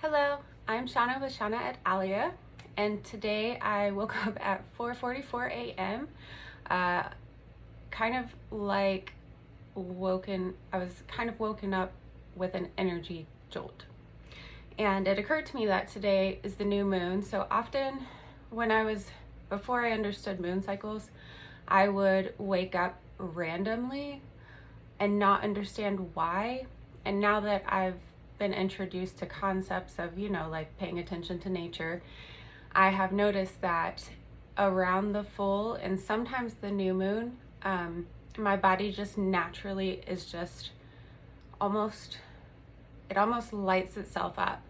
Hello, I'm Shauna with Shauna at Alia, and today I woke up at 4:44 a.m. Kind of like I was kind of woken up with an energy jolt. And it occurred to me that today is the new moon. So often before I understood moon cycles, I would wake up randomly and not understand why. And now that I've been introduced to concepts of, like paying attention to nature, I have noticed that around the full and sometimes the new moon, my body just naturally is just it almost lights itself up.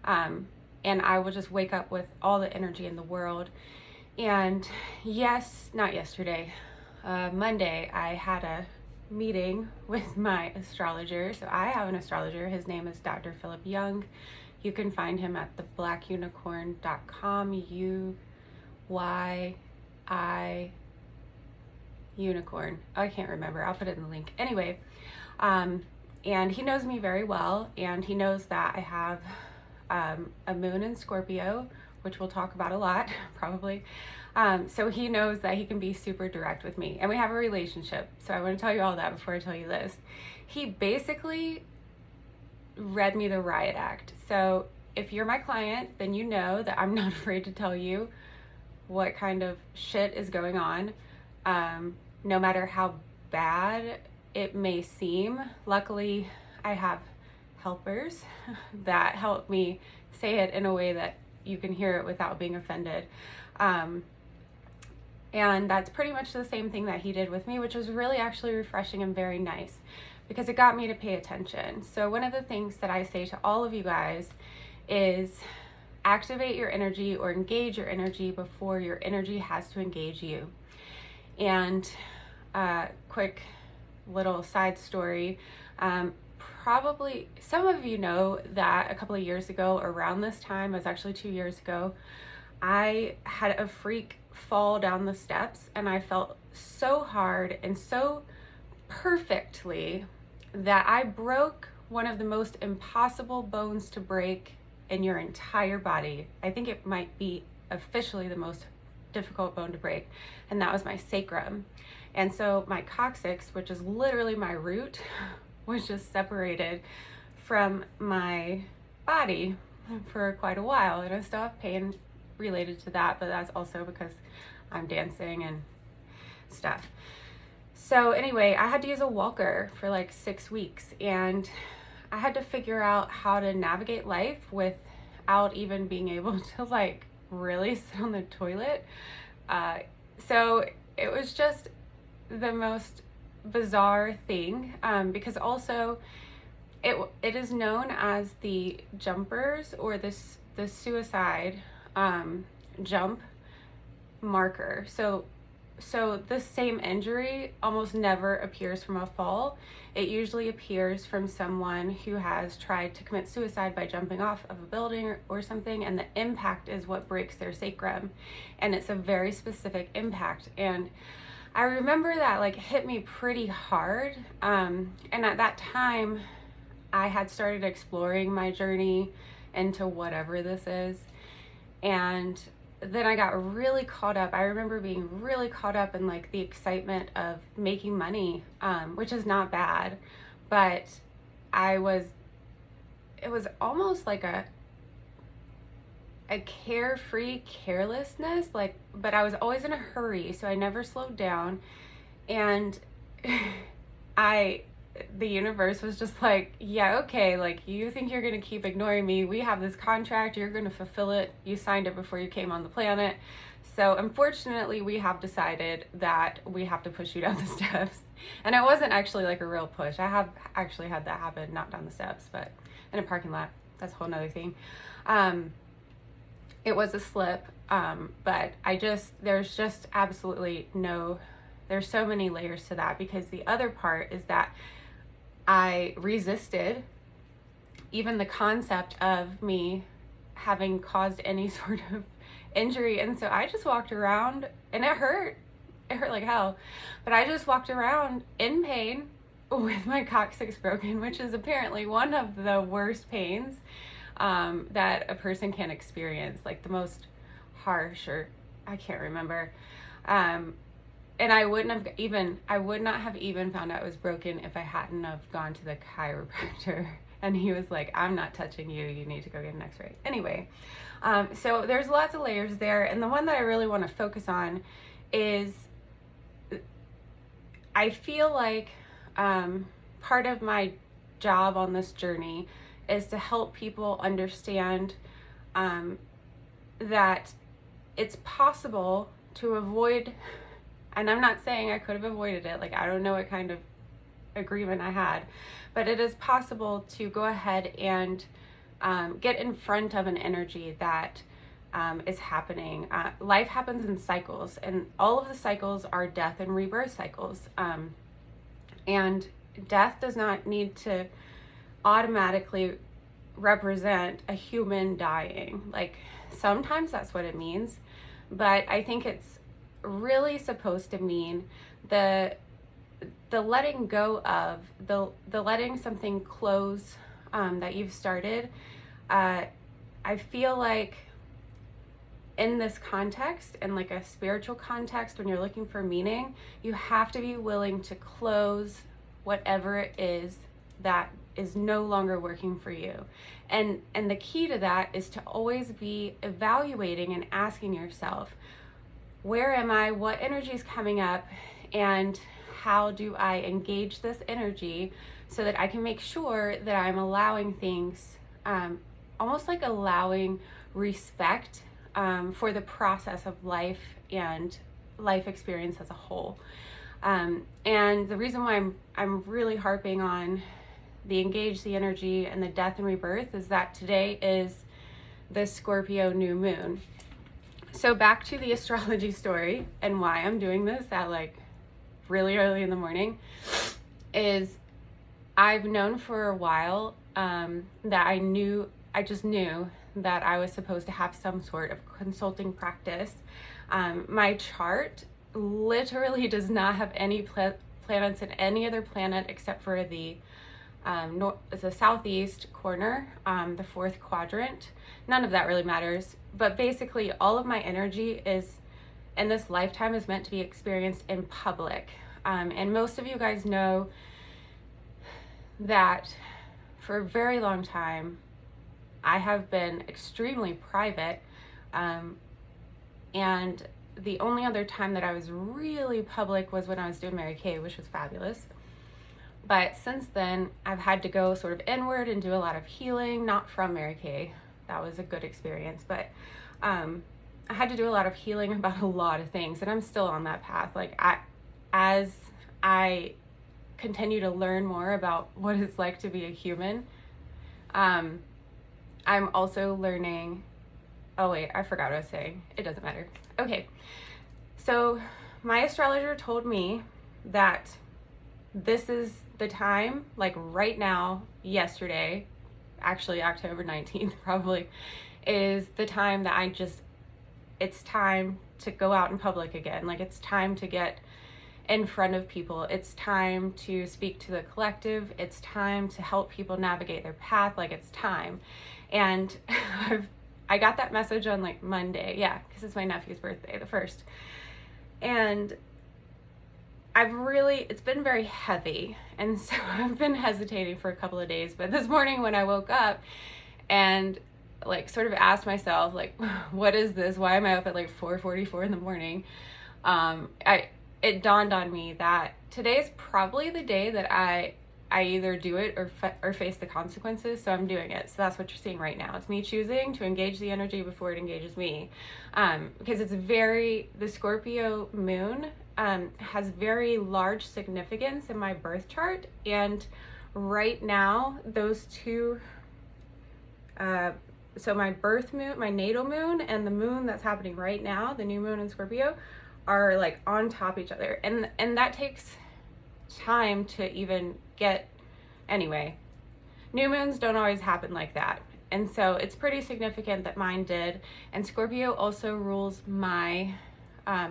And I will just wake up with all the energy in the world. And not yesterday, Monday, I had a meeting with my astrologer. So I have an astrologer. His name is Dr. Phillip Young. You can find him at theblackunicorn.com. UYI unicorn. I can't remember. I'll put it in the link. Anyway, and he knows me very well, and he knows that I have a moon in Scorpio, which we'll talk about a lot, probably. So he knows that he can be super direct with me, and we have a relationship. So I want to tell you all that before I tell you this. He basically read me the riot act. So if you're my client, then you know that I'm not afraid to tell you what kind of shit is going on, no matter how bad it may seem. Luckily, I have helpers that help me say it in a way that you can hear it without being offended. And that's pretty much the same thing that he did with me, which was really actually refreshing and very nice because it got me to pay attention. So one of the things that I say to all of you guys is activate your energy or engage your energy before your energy has to engage you. And quick little side story. Probably some of you know that a couple of years ago, around this time, it was actually 2 years ago, I had a freak fall down the steps, and I felt so hard and so perfectly that I broke one of the most impossible bones to break in your entire body. I think it might be officially the most difficult bone to break, and that was my sacrum. And so my coccyx, which is literally my root, was just separated from my body for quite a while, and I still have pain related to that, but that's also because I'm dancing and stuff. So anyway, I had to use a walker for like 6 weeks, and I had to figure out how to navigate life without even being able to like really sit on the toilet. So it was just the most bizarre thing, because also it is known as the jumpers or the suicide jump marker. So the same injury almost never appears from a fall. It usually appears from someone who has tried to commit suicide by jumping off of a building or something, and the impact is what breaks their sacrum, and it's a very specific impact. And I remember that like hit me pretty hard, and at that time I had started exploring my journey into whatever this is, and then I got really caught up. I remember being really caught up in like the excitement of making money, which is not bad, but it was almost like a carefree carelessness, but I was always in a hurry, so I never slowed down. And the universe was just like, yeah, okay, like, you think you're gonna keep ignoring me? We have this contract, you're gonna fulfill it. You signed it before you came on the planet. So unfortunately, we have decided that we have to push you down the steps. And it wasn't actually like a real push. I have actually had that happen, not down the steps, but in a parking lot. That's a whole nother thing. It was a slip, but there's just absolutely there's so many layers to that, because the other part is that I resisted even the concept of me having caused any sort of injury. And so I just walked around, and it hurt like hell, but I just walked around in pain with my coccyx broken, which is apparently one of the worst pains. that a person can experience, like the most harsh, or I can't remember. And I would not have even found out it was broken if I hadn't have gone to the chiropractor. And he was like, I'm not touching you. You need to go get an x-ray. Anyway, so there's lots of layers there. And the one that I really want to focus on is, I feel like part of my job on this journey is to help people understand that it's possible to avoid, and I'm not saying I could have avoided it, like I don't know what kind of agreement I had, but it is possible to go ahead and get in front of an energy that is happening. Life happens in cycles, and all of the cycles are death and rebirth cycles. And death does not need to automatically represent a human dying. Like sometimes that's what it means, but I think it's really supposed to mean the letting go of, the letting something close that you've started. I feel like in this context, in like a spiritual context, when you're looking for meaning, you have to be willing to close whatever it is that is no longer working for you. And the key to that is to always be evaluating and asking yourself, where am I? What energy is coming up? And how do I engage this energy so that I can make sure that I'm allowing things, almost like allowing respect for the process of life and life experience as a whole. And the reason why I'm really harping on the engage the energy and the death and rebirth is that today is the Scorpio New Moon. So back to the astrology story and why I'm doing this at like really early in the morning is I've known for a while that I just knew that I was supposed to have some sort of consulting practice. My chart literally does not have any planets in any other planet except for the southeast corner, the fourth quadrant. None of that really matters, but basically all of my energy is in this lifetime is meant to be experienced in public. And most of you guys know that for a very long time I have been extremely private, and the only other time that I was really public was when I was doing Mary Kay, which was fabulous. But since then, I've had to go sort of inward and do a lot of healing, not from Mary Kay. That was a good experience, but I had to do a lot of healing about a lot of things, and I'm still on that path. Like as I continue to learn more about what it's like to be a human, I'm also learning, oh wait, I forgot what I was saying. It doesn't matter. Okay, so my astrologer told me that this is the time, like right now, yesterday, actually October 19th probably, is the time that it's time to go out in public again. Like it's time to get in front of people. It's time to speak to the collective. It's time to help people navigate their path. Like it's time. And I got that message on like Monday. Yeah, because it's my nephew's birthday, the 1st. And it's been very heavy. And so I've been hesitating for a couple of days. But this morning when I woke up and like sort of asked myself, like, what is this? Why am I up at like 4:44 in the morning? It dawned on me that today is probably the day that I either do it or face the consequences. So I'm doing it. So that's what you're seeing right now. It's me choosing to engage the energy before it engages me. Because the Scorpio moon has very large significance in my birth chart. And right now, those two, so my birth moon, my natal moon, and the moon that's happening right now, the new moon in Scorpio, are like on top of each other. And that takes time to even get, anyway, new moons don't always happen like that. And so it's pretty significant that mine did. And Scorpio also rules my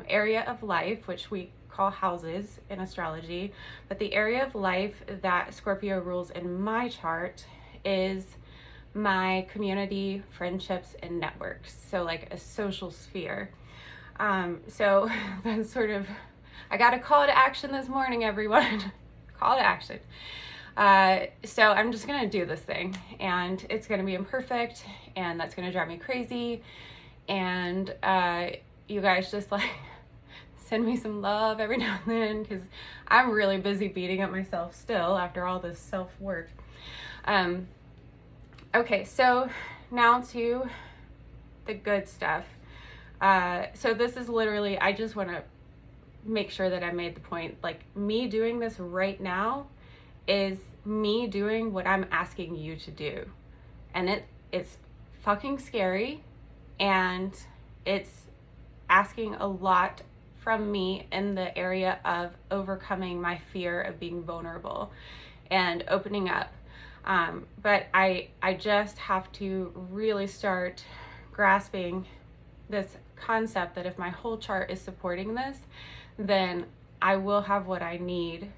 area of life, which we call houses in astrology. But the area of life that Scorpio rules in my chart is my community, friendships, and networks. So like a social sphere. So that's sort of, I got a call to action this morning, everyone. Call to action. So I'm just gonna do this thing, and it's gonna be imperfect, and that's gonna drive me crazy. And you guys just like send me some love every now and then, because I'm really busy beating up myself still after all this self-work. Okay, so now to the good stuff. So this is literally, I just want to make sure that I made the point, like me doing this right now is me doing what I'm asking you to do. And it's fucking scary, and it's asking a lot from me in the area of overcoming my fear of being vulnerable and opening up. But I just have to really start grasping this concept that if my whole chart is supporting this, then I will have what I need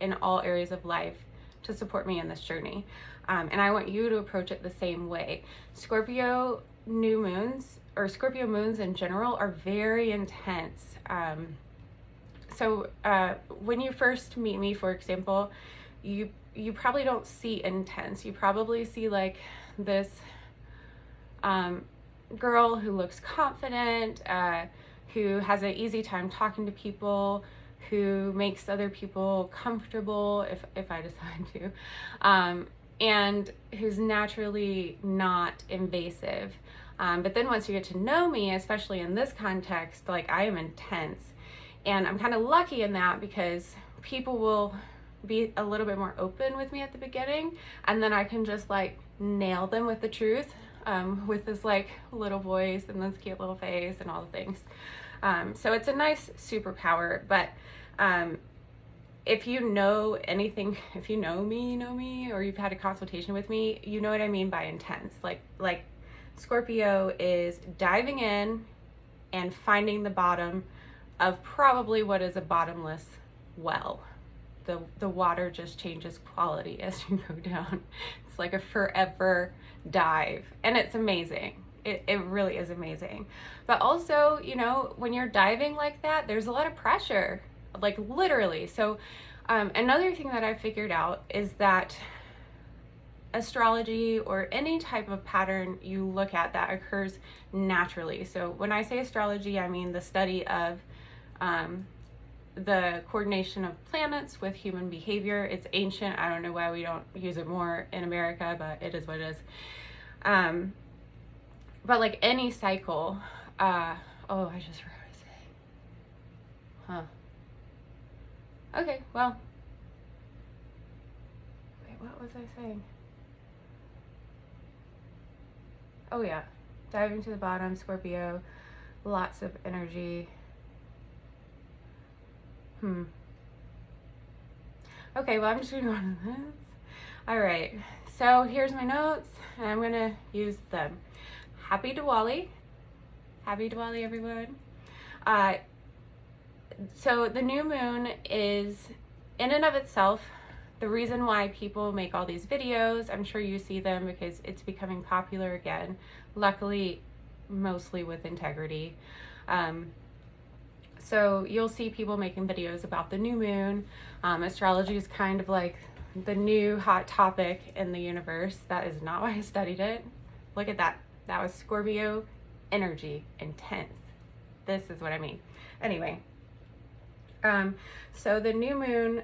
in all areas of life to support me in this journey. And I want you to approach it the same way. Scorpio new moons, or Scorpio moons in general, are very intense. So when you first meet me, for example, you probably don't see intense. You probably see like this girl who looks confident, who has an easy time talking to people, who makes other people comfortable if I decide to, and who's naturally not invasive. But then once you get to know me, especially in this context, like I am intense. And I'm kind of lucky in that, because people will be a little bit more open with me at the beginning, and then I can just like nail them with the truth, with this like little voice and this cute little face and all the things. So it's a nice superpower. But if you know anything, if you know me, or you've had a consultation with me, you know what I mean by intense. Like Scorpio is diving in and finding the bottom of probably what is a bottomless well. The water just changes quality as you go down. It's like a forever dive, and it's amazing. It really is amazing. But also, you know, when you're diving like that, there's a lot of pressure, like literally. So another thing that I figured out is that astrology, or any type of pattern you look at that occurs naturally. So when I say astrology, I mean the study of the coordination of planets with human behavior. It's ancient. I don't know why we don't use it more in America, but it is what it is. But like any cycle, oh, I just forgot what to say. Okay, well, wait, what was I saying? Oh yeah, diving to the bottom, Scorpio, lots of energy. Okay, well, I'm just gonna go on to this. All right, so here's my notes, and I'm gonna use them. Happy Diwali. Happy Diwali, everyone. So the new moon is, in and of itself, the reason why people make all these videos. I'm sure you see them because it's becoming popular again. Luckily, mostly with integrity. So you'll see people making videos about the new moon. Astrology is kind of like the new hot topic in the universe. That is not why I studied it. Look at that. That was Scorpio energy, intense. This is what I mean. Anyway, so the new moon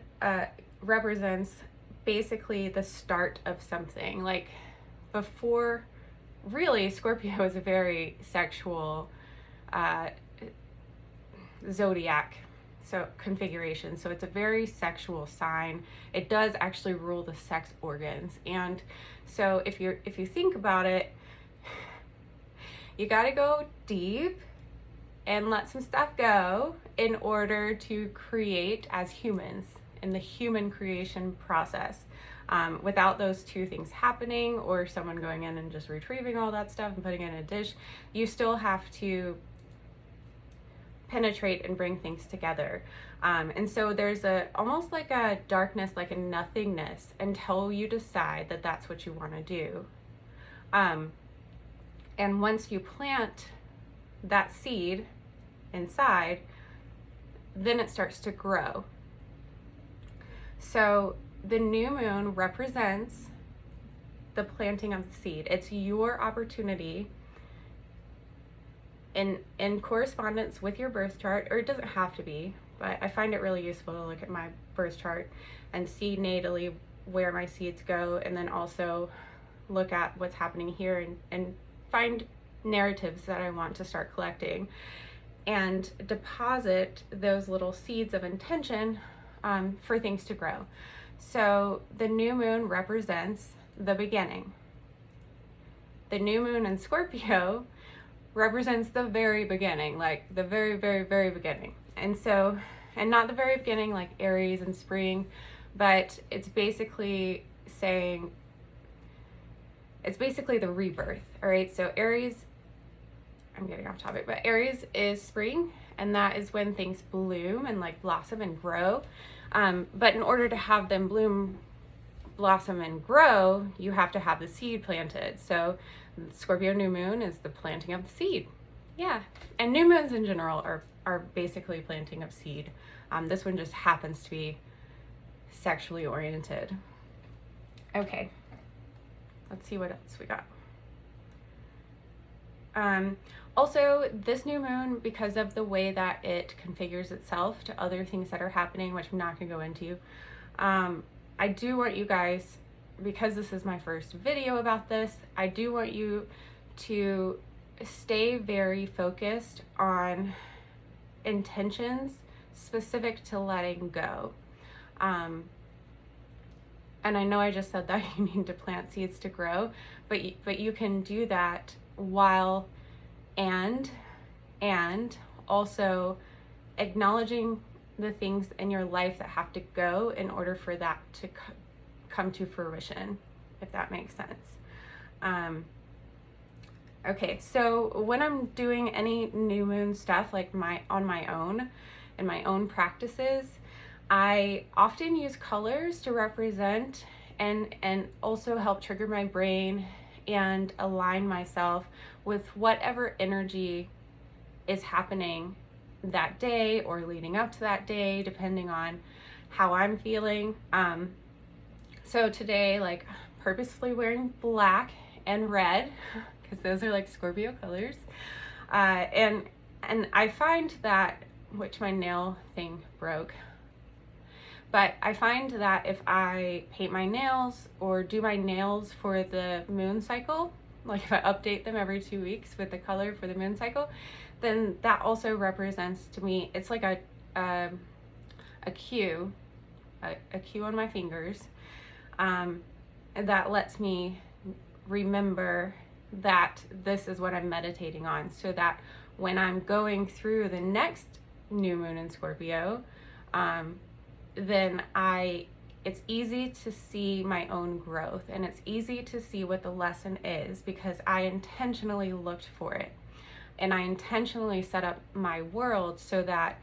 represents basically the start of something. Like before, really, Scorpio is a very sexual zodiac, so configuration. So it's a very sexual sign. It does actually rule the sex organs. And so if you think about it, you got to go deep and let some stuff go in order to create as humans in the human creation process. Without those two things happening, or someone going in and just retrieving all that stuff and putting it in a dish, you still have to penetrate and bring things together. And so there's almost like a darkness, like a nothingness, until you decide that that's what you want to do. And once you plant that seed inside, then it starts to grow. So the new moon represents the planting of the seed. It's your opportunity in correspondence with your birth chart, or it doesn't have to be, but I find it really useful to look at my birth chart and see natally where my seeds go, and then also look at what's happening here and find narratives that I want to start collecting and deposit those little seeds of intention for things to grow. So the new moon represents the beginning. The new moon in Scorpio represents the very beginning, like the very, very, very beginning. And so, and not the very beginning like Aries and spring, but it's basically saying, it's basically the rebirth. All right, so Aries, I'm getting off topic, but Aries is spring, and that is when things bloom and like blossom and grow. But in order to have them bloom, blossom, and grow, you have to have the seed planted. So Scorpio New Moon is the planting of the seed. Yeah, and new moons in general are basically planting of seed. This one just happens to be sexually oriented. Okay, let's see what else we got. Also, this new moon, because of the way that it configures itself to other things that are happening, which I'm not going to go into, I do want you guys, because this is my first video about this, I do want you to stay very focused on intentions specific to letting go. And I know I just said that you need to plant seeds to grow, but you can do that while and also acknowledging the things in your life that have to go in order for that to come to fruition, if that makes sense. Okay, so when I'm doing any new moon stuff, like on my own, in my own practices, I often use colors to represent and also help trigger my brain and align myself with whatever energy is happening that day or leading up to that day, depending on how I'm feeling. So today, like, purposefully wearing black and red, because those are like Scorpio colors. And I find that, which my nail thing broke, but I find that if I paint my nails or do my nails for the moon cycle, like if I update them every 2 weeks with the color for the moon cycle, then that also represents to me, it's like a cue on my fingers, and that lets me remember that this is what I'm meditating on, so that when I'm going through the next new moon in Scorpio, then it's easy to see my own growth, and it's easy to see what the lesson is because I intentionally looked for it, and I intentionally set up my world so that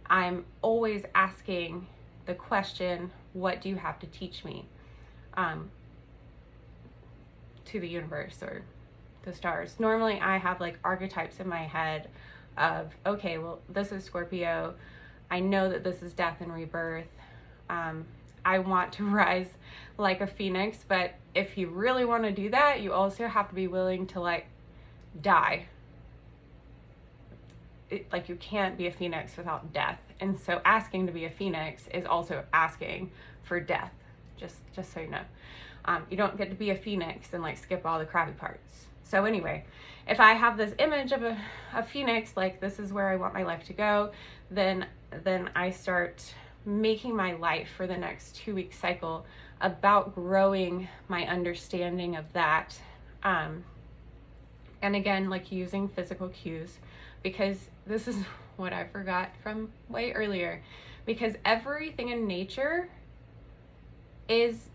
I'm always asking the question, what do you have to teach me, to the universe or the stars. Normally I have like archetypes in my head of, okay, well, this is Scorpio, I know that this is death and rebirth, I want to rise like a phoenix, but if you really want to do that, you also have to be willing to like die. Like, you can't be a phoenix without death, and so asking to be a phoenix is also asking for death, just so you know. You don't get to be a phoenix and like skip all the crappy parts. So anyway, if I have this image of a phoenix, like this is where I want my life to go, then I start making my life for the next 2-week cycle about growing my understanding of that. And again, like using physical cues, because this is what I forgot from way earlier, because everything in nature is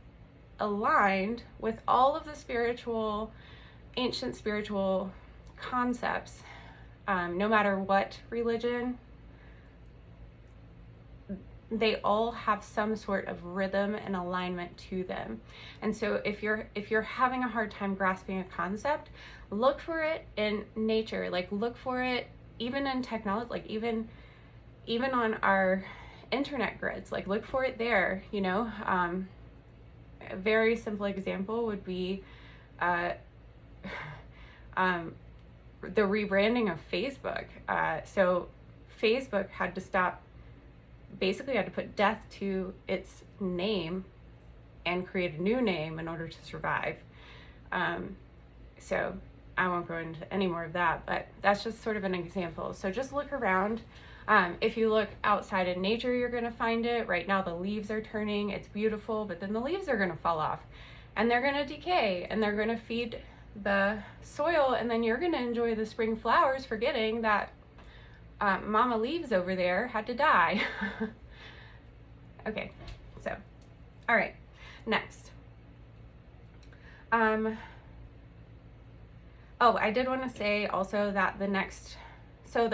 aligned with all of the ancient spiritual concepts, no matter what religion they all have some sort of rhythm and alignment to them. And so if you're having a hard time grasping a concept, look for it in nature. Like, look for it even in technology, like even on our internet grids. Like, look for it there, you know. A very simple example would be the rebranding of Facebook. So Facebook had to stop, basically had to put death to its name and create a new name in order to survive. So I won't go into any more of that, but that's just sort of an example. So just look around. If you look outside in nature, you're going to find it. Right now the leaves are turning, it's beautiful, but then the leaves are going to fall off and they're going to decay and they're going to feed the soil, and then you're going to enjoy the spring flowers, forgetting that mama leaves over there had to die. Okay, so, all right, next. Oh, I did want to say also that the next, so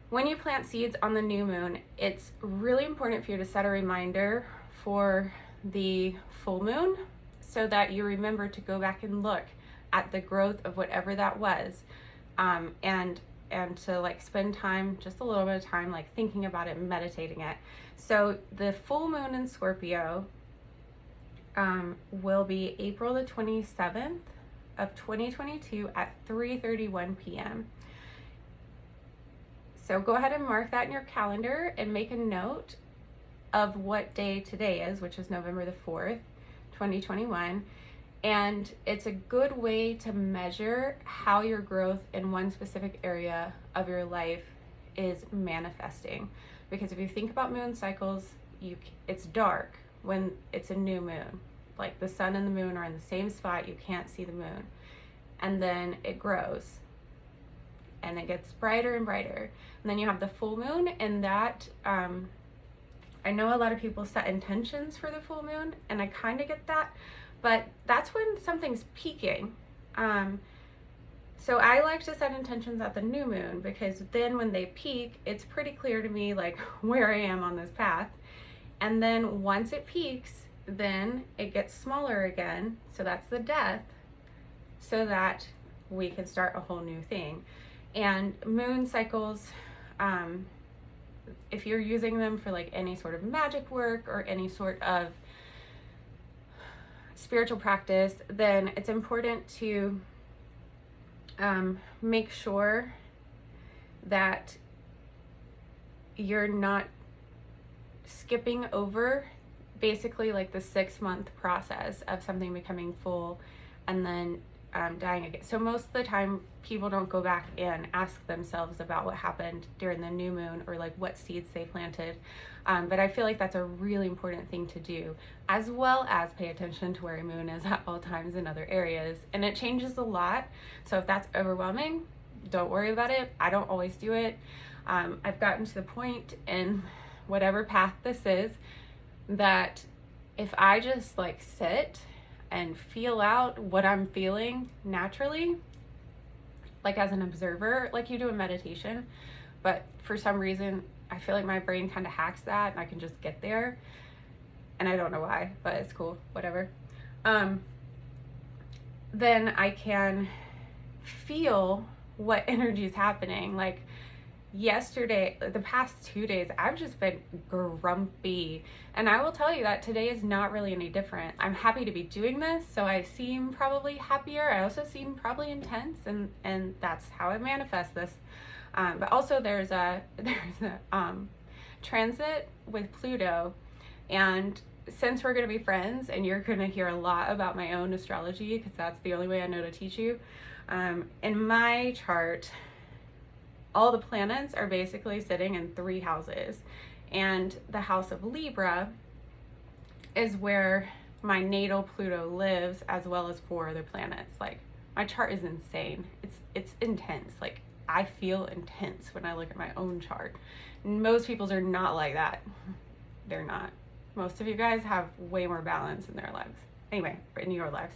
when you plant seeds on the new moon, it's really important for you to set a reminder for the full moon so that you remember to go back and look at the growth of whatever that was, and to like spend time, just a little bit of time, like thinking about it and meditating it. So the full moon in Scorpio will be April the 27th of 2022 at 3:31 p.m. So go ahead and mark that in your calendar and make a note of what day today is, which is November the 4th, 2021. And it's a good way to measure how your growth in one specific area of your life is manifesting. Because if you think about moon cycles, it's dark when it's a new moon. Like the sun and the moon are in the same spot, you can't see the moon. And then it grows and it gets brighter and brighter. And then you have the full moon, and that, I know a lot of people set intentions for the full moon, and I kind of get that, but that's when something's peaking. So I like to set intentions at the new moon, because then when they peak, it's pretty clear to me like where I am on this path. And then once it peaks, then it gets smaller again. So that's the death, so that we can start a whole new thing. And moon cycles, if you're using them for like any sort of magic work or any sort of spiritual practice, then it's important to make sure that you're not skipping over basically like the 6-month process of something becoming full and then dying again. So most of the time people don't go back and ask themselves about what happened during the new moon or like what seeds they planted. But I feel like that's a really important thing to do, as well as pay attention to where a moon is at all times in other areas. And it changes a lot. So if that's overwhelming, don't worry about it. I don't always do it. I've gotten to the point in whatever path this is that if I just like sit and feel out what I'm feeling naturally, like as an observer, like you do in meditation, but for some reason I feel like my brain kind of hacks that and I can just get there, and I don't know why, but it's cool, whatever. Then I can feel what energy is happening. Like yesterday, the past 2 days, I've just been grumpy, and I will tell you that today is not really any different. I'm happy to be doing this, so I seem probably happier. I also seem probably intense, and that's how I manifest this. But also there's a transit with Pluto, and since we're going to be friends and you're going to hear a lot about my own astrology, because that's the only way I know to teach you, in my chart all the planets are basically sitting in 3 houses, and the house of Libra is where my natal Pluto lives, as well as 4 other planets. Like, my chart is insane. It's intense. Like, I feel intense when I look at my own chart. Most people's are not like that. They're not. Most of you guys have way more balance in their lives. Anyway, in your lives.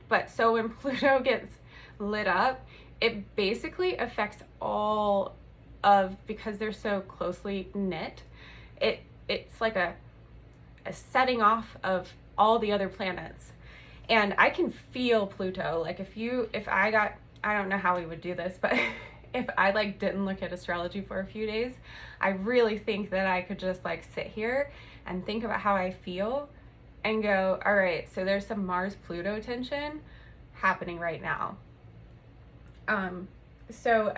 But so when Pluto gets lit up, it basically affects all of, because they're so closely knit, it's like a setting off of all the other planets. And I can feel Pluto. Like I don't know how we would do this, but if I like didn't look at astrology for a few days, I really think that I could just like sit here and think about how I feel and go, all right, so there's some Mars-Pluto tension happening right now. So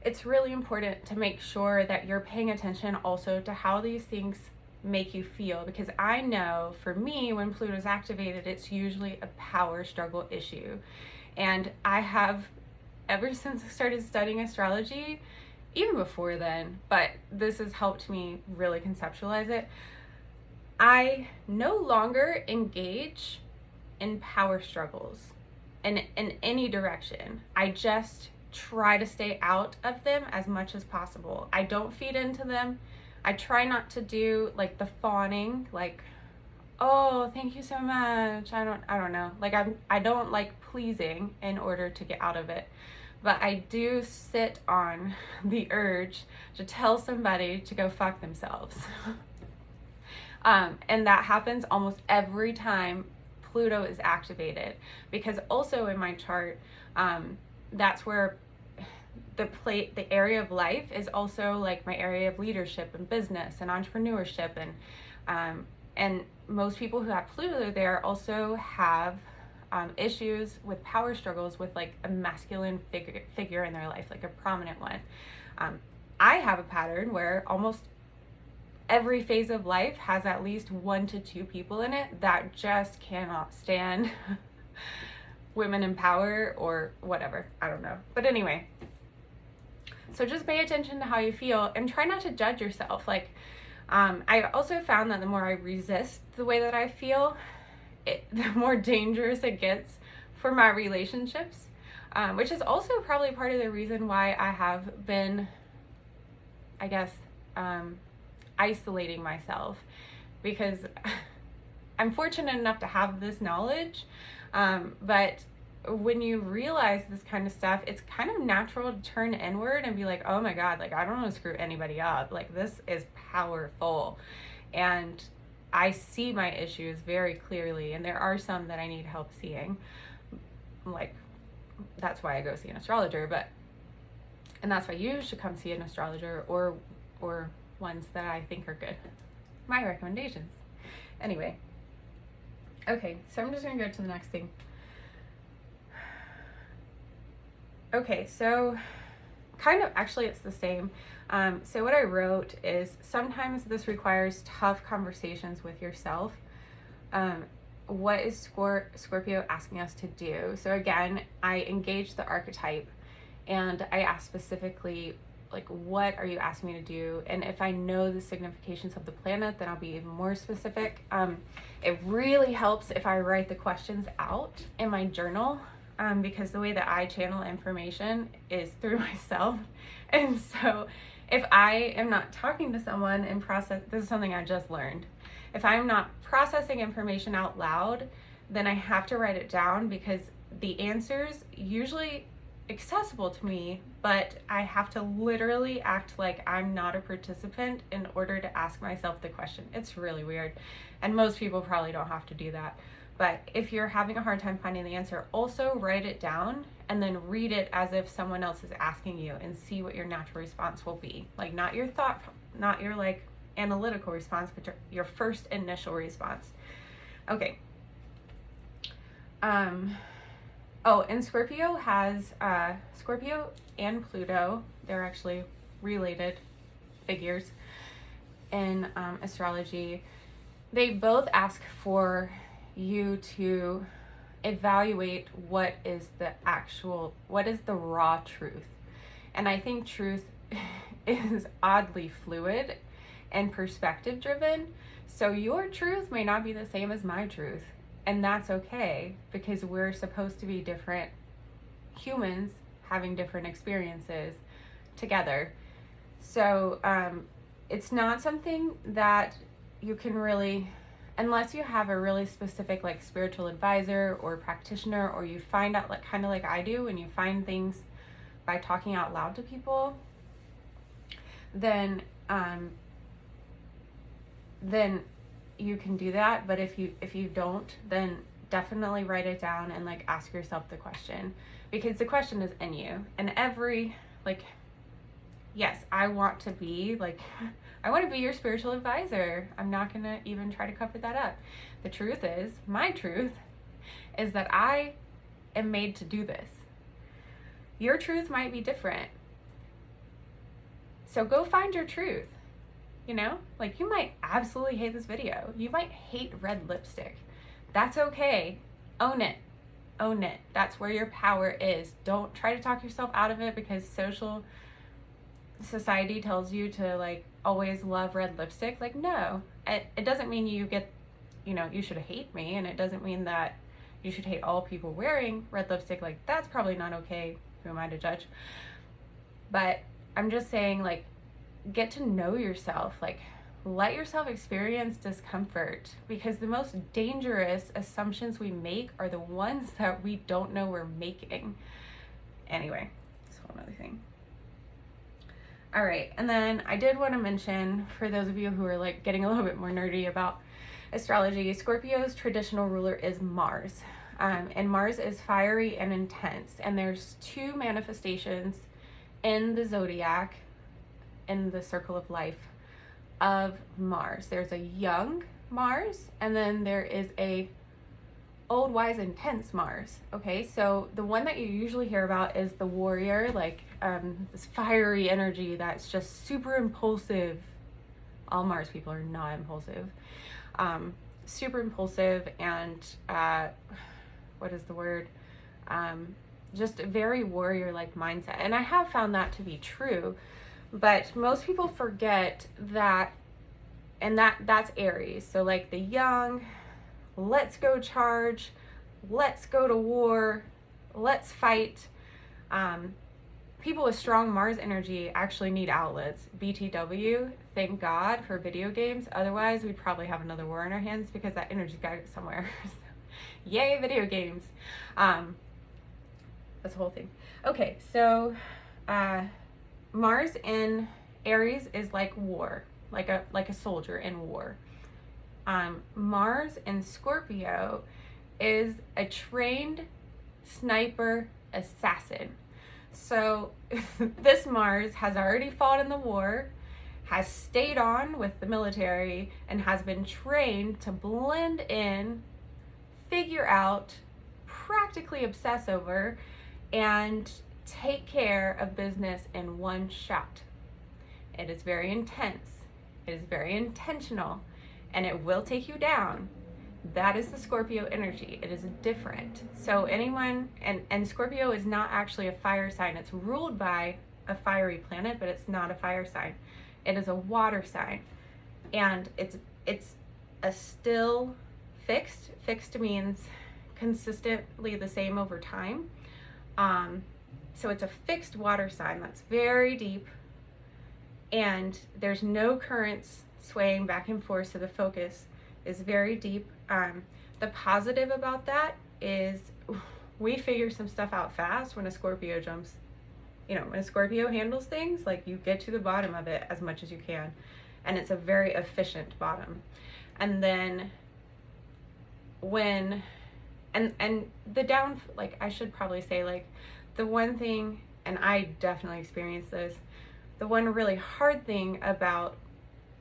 it's really important to make sure that you're paying attention also to how these things make you feel, because I know for me, when Pluto's activated, it's usually a power struggle issue. And I have, ever since I started studying astrology, even before then, but this has helped me really conceptualize it, I no longer engage in power struggles in any direction. I just try to stay out of them as much as possible. I don't feed into them. I try not to do like the fawning, like, oh, thank you so much. I don't know. Like I don't like pleasing in order to get out of it. But I do sit on the urge to tell somebody to go fuck themselves. And that happens almost every time Pluto is activated, because also in my chart, that's where the area of life is also like my area of leadership and business and entrepreneurship, and most people who have Pluto there also have issues with power struggles with like a masculine figure in their life, like a prominent one. I have a pattern where almost every phase of life has at least 1 to 2 people in it that just cannot stand women in power or whatever. I don't know. But anyway, so just pay attention to how you feel and try not to judge yourself. Like, I also found that the more I resist the way that I feel, the more dangerous it gets for my relationships, which is also probably part of the reason why I have been, I guess, isolating myself, because I'm fortunate enough to have this knowledge, but when you realize this kind of stuff, it's kind of natural to turn inward and be like, oh my God, like I don't want to screw anybody up. Like this is powerful. And I see my issues very clearly, and there are some that I need help seeing. Like, that's why I go see an astrologer, and that's why you should come see an astrologer or ones that I think are good. My recommendations. Anyway. Okay, so I'm just gonna go to the next thing. Okay, so kind of, actually it's the same. So what I wrote is, sometimes this requires tough conversations with yourself. What is Scorpio asking us to do? So again, I engaged the archetype and I asked specifically, like, what are you asking me to do? And if I know the significations of the planet, then I'll be even more specific. It really helps if I write the questions out in my journal, because the way that I channel information is through myself. And so if I am not talking to someone and this is something I just learned. If I'm not processing information out loud, then I have to write it down, because the answers usually accessible to me, but I have to literally act like I'm not a participant in order to ask myself the question. It's really weird, and most people probably don't have to do that. But if you're having a hard time finding the answer, also write it down and then read it as if someone else is asking you, and see what your natural response will be. Like, not your thought, not your like analytical response, but your first initial response. Okay. Oh, and Scorpio has, Scorpio and Pluto, they're actually related figures in astrology. They both ask for you to evaluate what is the raw truth. And I think truth is oddly fluid and perspective driven. So your truth may not be the same as my truth. And that's okay, because we're supposed to be different humans having different experiences together. So it's not something that you can really, unless you have a really specific like spiritual advisor or practitioner, or you find out, like kind of like I do, when you find things by talking out loud to people, then then you can do that. But if you don't, then definitely write it down and like ask yourself the question, because the question is in you. And every, like, yes, I want to be your spiritual advisor. I'm not gonna even try to cover that up. The truth is, my truth is that I am made to do this. Your truth might be different. So go find your truth. You know, like, you might absolutely hate this video. You might hate red lipstick. That's okay. Own it. Own it. That's where your power is. Don't try to talk yourself out of it because society tells you to like always love red lipstick. Like, no, it doesn't mean you should hate me, and it doesn't mean that you should hate all people wearing red lipstick. Like, that's probably not okay. Who am I to judge? But I'm just saying, like, get to know yourself. Like, let yourself experience discomfort, because the most dangerous assumptions we make are the ones that we don't know we're making. Anyway, it's a whole other thing. All right, and then I did want to mention, for those of you who are like getting a little bit more nerdy about astrology, Scorpio's traditional ruler is Mars. And Mars is fiery and intense. And there's two manifestations in the zodiac, in the circle of life of Mars. There's a young Mars, and then there is a old, wise, intense Mars. Okay, so the one that you usually hear about is the warrior, like this fiery energy that's just super impulsive. All Mars people are not impulsive. Super impulsive and what is the word? Just a very warrior-like mindset. And I have found that to be true, but most people forget that, and that's Aries. So like the young, let's go charge, let's go to war, let's fight. People with strong Mars energy actually need outlets. BTW, thank God for video games. Otherwise, we'd probably have another war in our hands, because that energy's got to go somewhere. Yay, video games. That's the whole thing. Okay, so Mars in Aries is like war, like a soldier in war. Mars in Scorpio is a trained sniper assassin. So this Mars has already fought in the war, has stayed on with the military, and has been trained to blend in, figure out, practically obsess over, and take care of business in one shot. It is very intense. It is very intentional, and it will take you down. That is the Scorpio energy. It is different. So anyone, and Scorpio is not actually a fire sign. It's ruled by a fiery planet, but it's not a fire sign. It is a water sign. And it's a still fixed. Fixed means consistently the same over time. So it's a fixed water sign that's very deep, and there's no currents swaying back and forth, so the focus is very deep. The positive about that is we figure some stuff out fast when a Scorpio jumps. When a Scorpio handles things, like, you get to the bottom of it as much as you can, and it's a very efficient bottom. And then and the down, like, I should probably say, like, the one thing, and I definitely experienced this, the one really hard thing about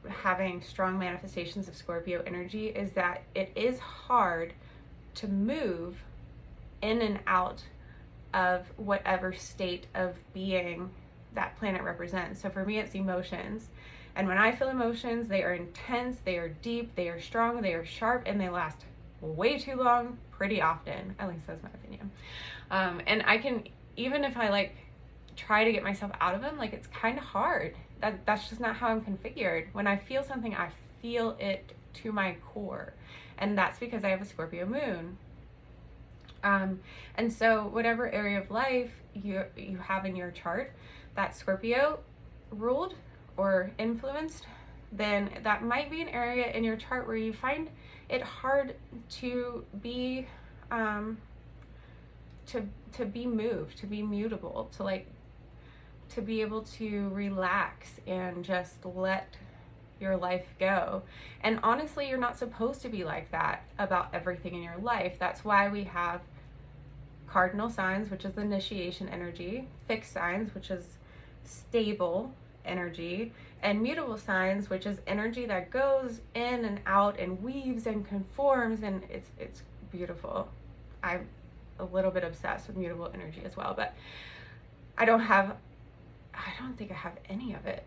having strong manifestations of Scorpio energy is that it is hard to move in and out of whatever state of being that planet represents. So for me, it's emotions. And when I feel emotions, they are intense, they are deep, they are strong, they are sharp, and they last way too long pretty often. At least that's my opinion. And I can, even if I like try to get myself out of them, like, it's kind of hard. That's just not how I'm configured. When I feel something, I feel it to my core. And that's because I have a Scorpio moon. And so whatever area of life you have in your chart that Scorpio ruled or influenced, then that might be an area in your chart where you find it hard to be to be moved, to be mutable, to like to be able to relax and just let your life go. And honestly, you're not supposed to be like that about everything in your life. That's why we have cardinal signs, which is the initiation energy, fixed signs, which is stable energy, and mutable signs, which is energy that goes in and out and weaves and conforms, and it's beautiful. I'm a little bit obsessed with mutable energy as well, but I don't think I have any of it.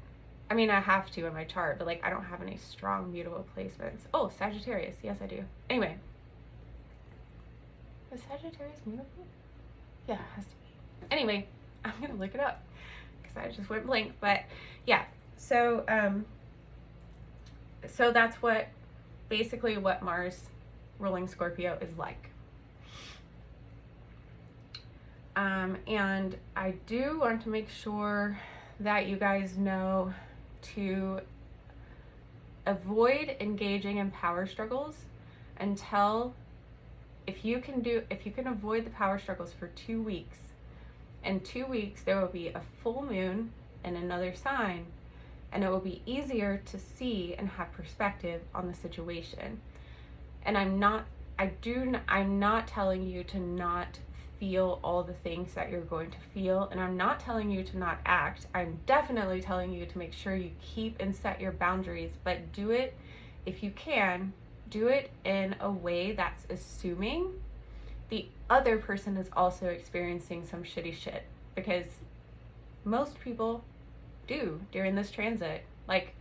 I mean, I have to in my chart, but like I don't have any strong mutable placements. Oh, Sagittarius. Yes, I do. Anyway. Is Sagittarius mutable? Yeah, it has to be. Anyway, I'm going to look it up because I just went blank. But yeah, so that's basically what Mars ruling Scorpio is like. And I do want to make sure that you guys know to avoid engaging in power struggles until if you can avoid the power struggles for 2 weeks. In 2 weeks there will be a full moon in another sign, and it will be easier to see and have perspective on the situation. And I'm not telling you to not feel all the things that you're going to feel, and I'm not telling you to not act. I'm definitely telling you to make sure you keep and set your boundaries, but do it, if you can, do it in a way that's assuming the other person is also experiencing some shitty shit, because most people do during this transit. Like,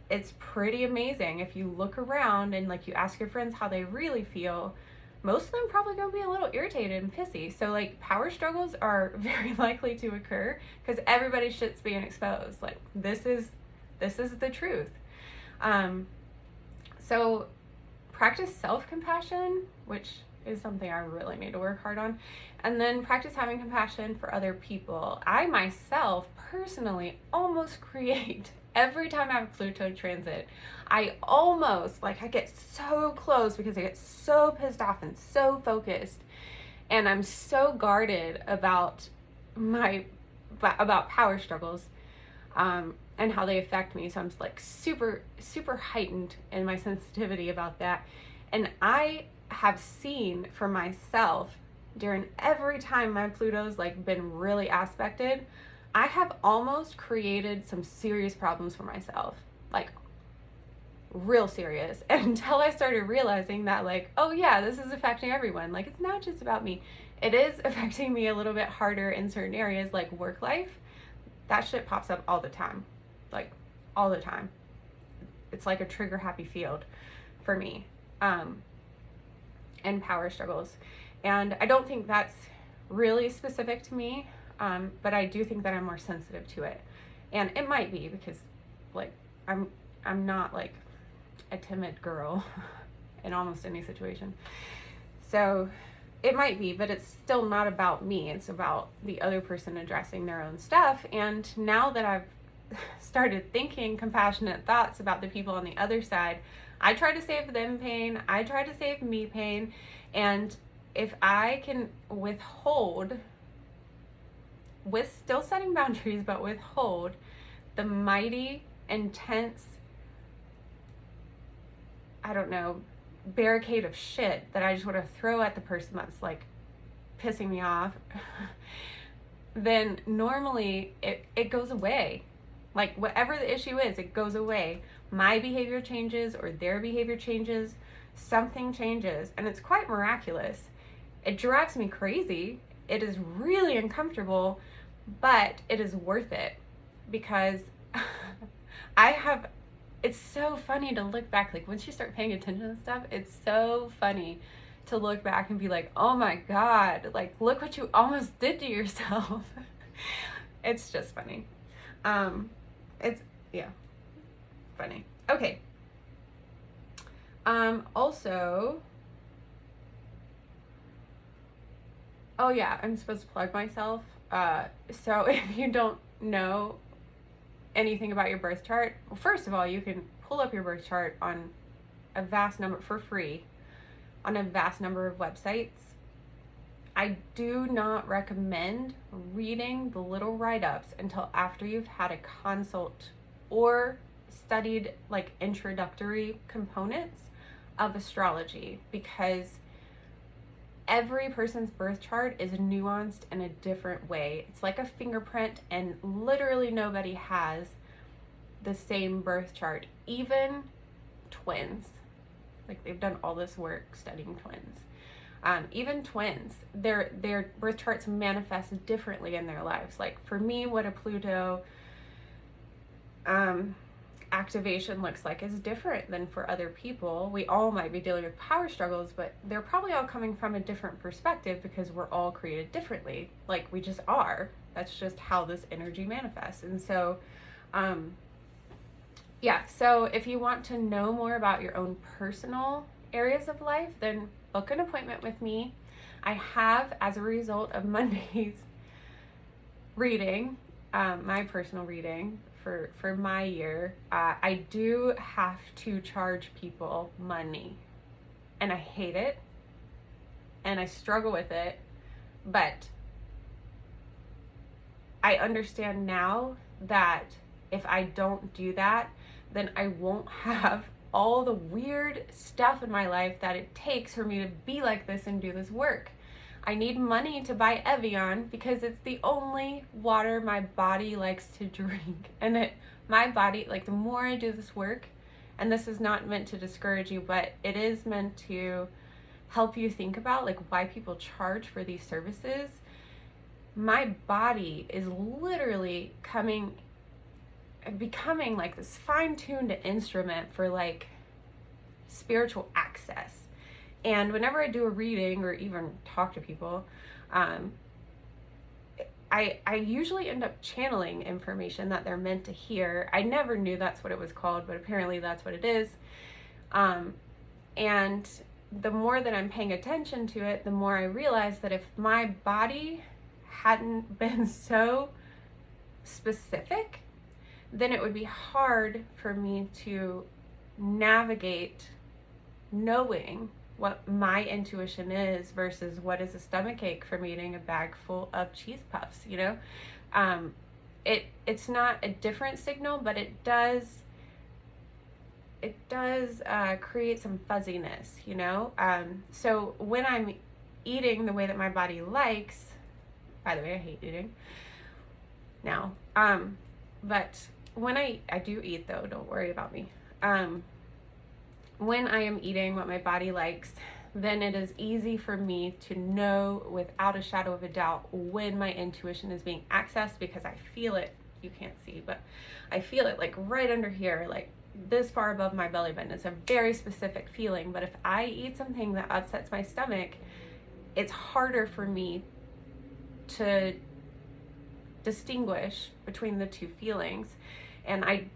it's pretty amazing if you look around and like you ask your friends how they really feel. Most of them probably gonna be a little irritated and pissy. So like power struggles are very likely to occur because everybody's shit's being exposed. Like this is the truth. So practice self-compassion, which is something I really need to work hard on. And then practice having compassion for other people. I myself personally almost create every time I have Pluto transit. I get so close because I get so pissed off and so focused, and I'm so guarded about power struggles and how they affect me. So I'm like super heightened in my sensitivity about that. And I have seen for myself during every time my Pluto's like been really aspected, I have almost created some serious problems for myself, like real serious, until I started realizing that like, oh yeah, this is affecting everyone. Like it's not just about me. It is affecting me a little bit harder in certain areas like work life. That shit pops up all the time, like all the time. It's like a trigger happy field for me, and power struggles. And I don't think that's really specific to me. But I do think that I'm more sensitive to it, and it might be because like I'm not like a timid girl in almost any situation, so it might be, but it's still not about me. It's about the other person addressing their own stuff. And now that I've started thinking compassionate thoughts about the people on the other side, I try to save them pain, I try to save me pain, and if I can withhold, with still setting boundaries, but withhold the mighty, intense, I don't know, barricade of shit that I just want to throw at the person that's like pissing me off, then normally it goes away. Like whatever the issue is, it goes away. My behavior changes or their behavior changes, something changes, and it's quite miraculous. It drives me crazy. It is really uncomfortable, but it is worth it because it's so funny to look back. Like once you start paying attention to stuff, it's so funny to look back and be like, oh my God, like look what you almost did to yourself. It's just funny. Yeah, funny. Okay. Also, oh yeah, I'm supposed to plug myself. So if you don't know anything about your birth chart, well, first of all, you can pull up your birth chart on a vast number for free on a vast number of websites. I do not recommend reading the little write-ups until after you've had a consult or studied like introductory components of astrology, because every person's birth chart is nuanced in a different way. It's like a fingerprint, and literally nobody has the same birth chart, even twins. Like, they've done all this work studying twins. Even twins, their birth charts manifest differently in their lives. Like, for me, what a Pluto activation looks like is different than for other people. We all might be dealing with power struggles, but they're probably all coming from a different perspective, because we're all created differently. Like, we just are. That's just how this energy manifests. And so, yeah, so if you want to know more about your own personal areas of life, then book an appointment with me. I have, as a result of Monday's reading, my personal reading for my year, I do have to charge people money, and I hate it, and I struggle with it, but I understand now that if I don't do that, then I won't have all the weird stuff in my life that it takes for me to be like this and do this work. I need money to buy Evian because it's the only water my body likes to drink. And my body, like, the more I do this work, and this is not meant to discourage you, but it is meant to help you think about like why people charge for these services. My body is literally becoming like this fine-tuned instrument for like spiritual access. And whenever I do a reading or even talk to people, I usually end up channeling information that they're meant to hear. I never knew that's what it was called, but apparently that's what it is. And the more that I'm paying attention to it, the more I realize that if my body hadn't been so specific, then it would be hard for me to navigate knowing what my intuition is versus what is a stomach ache from eating a bag full of cheese puffs, you know? It's not a different signal, but it does create some fuzziness, you know? So when I'm eating the way that my body likes, by the way, I hate eating now, but when I do eat, though, don't worry about me. When I am eating what my body likes, then it is easy for me to know without a shadow of a doubt when my intuition is being accessed, because I feel it. You can't see, but I feel it like right under here, like this far above my belly button. It's a very specific feeling, but if I eat something that upsets my stomach, it's harder for me to distinguish between the two feelings. And I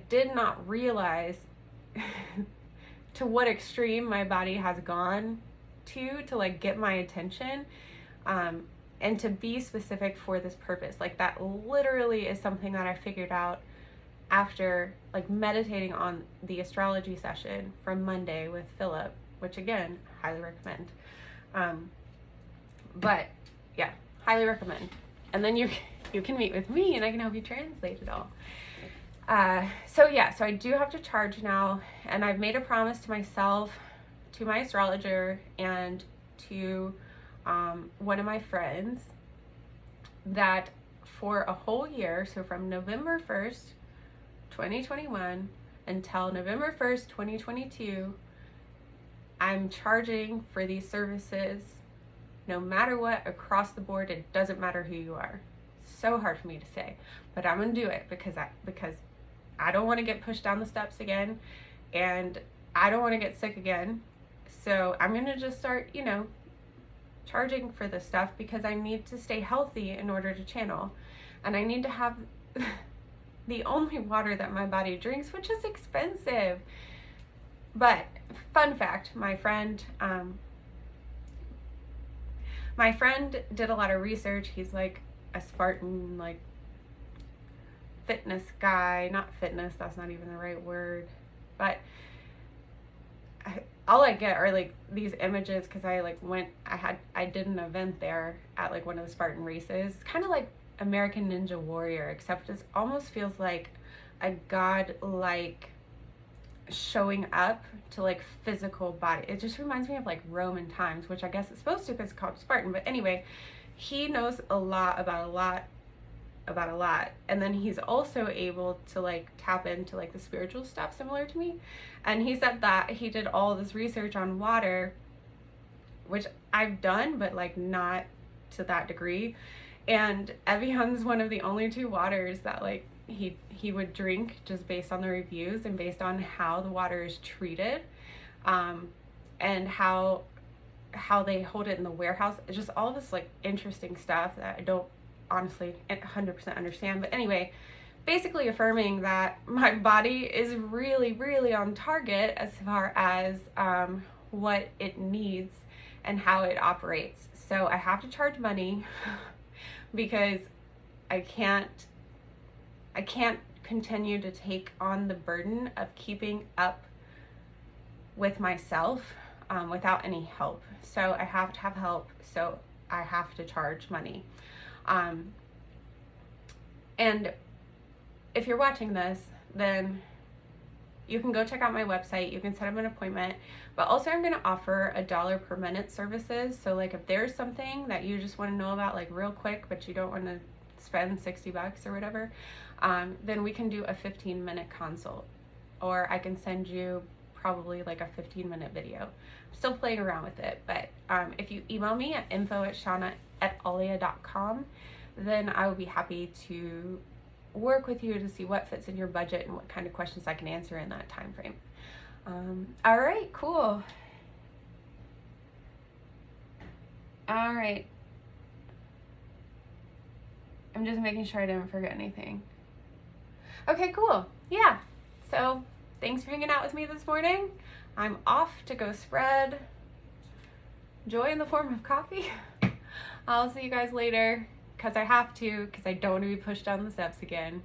did not realize to what extreme my body has gone to like get my attention, and to be specific for this purpose. Like, that literally is something that I figured out after like meditating on the astrology session from Monday with Phillip, which again, highly recommend. But yeah, highly recommend. And then you can meet with me and I can help you translate it all. So I do have to charge now, and I've made a promise to myself, to my astrologer, and to one of my friends, that for a whole year, so from November 1st, 2021 until November 1st, 2022, I'm charging for these services no matter what, across the board. It doesn't matter who you are. So hard for me to say, but I'm gonna do it because I don't want to get pushed down the steps again, and I don't want to get sick again. So I'm going to just start, charging for this stuff, because I need to stay healthy in order to channel. And I need to have the only water that my body drinks, which is expensive. But fun fact, my friend did a lot of research. He's like a Spartan, like, fitness guy, not fitness, that's not even the right word, but all I get are like these images because I did an event there at like one of the Spartan races. It's kind of like American Ninja Warrior, except it almost feels like a god-like showing up to like physical body. It just reminds me of like Roman times, which I guess it's supposed to because it's called Spartan. But anyway, he knows a lot about a lot, and then he's also able to like tap into like the spiritual stuff similar to me. And he said that he did all this research on water, which I've done, but like not to that degree. And Evian's one of the only two waters that like he would drink just based on the reviews and based on how the water is treated, and how they hold it in the warehouse. It's just all this like interesting stuff that I don't honestly 100% understand. But anyway, basically affirming that my body is really, really on target as far as what it needs and how it operates. So I have to charge money because I can't continue to take on the burden of keeping up with myself without any help. So I have to have help, so I have to charge money. And if you're watching this, then you can go check out my website. You can set up an appointment, but also I'm going to offer $1 per minute services. So like if there's something that you just want to know about like real quick, but you don't want to spend $60 or whatever, then we can do a 15-minute consult, or I can send you probably like a 15-minute video. I'm still playing around with it, but if you email me at info@shauna@alia.com, then I will be happy to work with you to see what fits in your budget and what kind of questions I can answer in that time frame. All right, cool. All right. I'm just making sure I didn't forget anything. Okay, cool. Yeah. So thanks for hanging out with me this morning. I'm off to go spread joy in the form of coffee. I'll see you guys later, because I have to, because I don't want to be pushed down the steps again.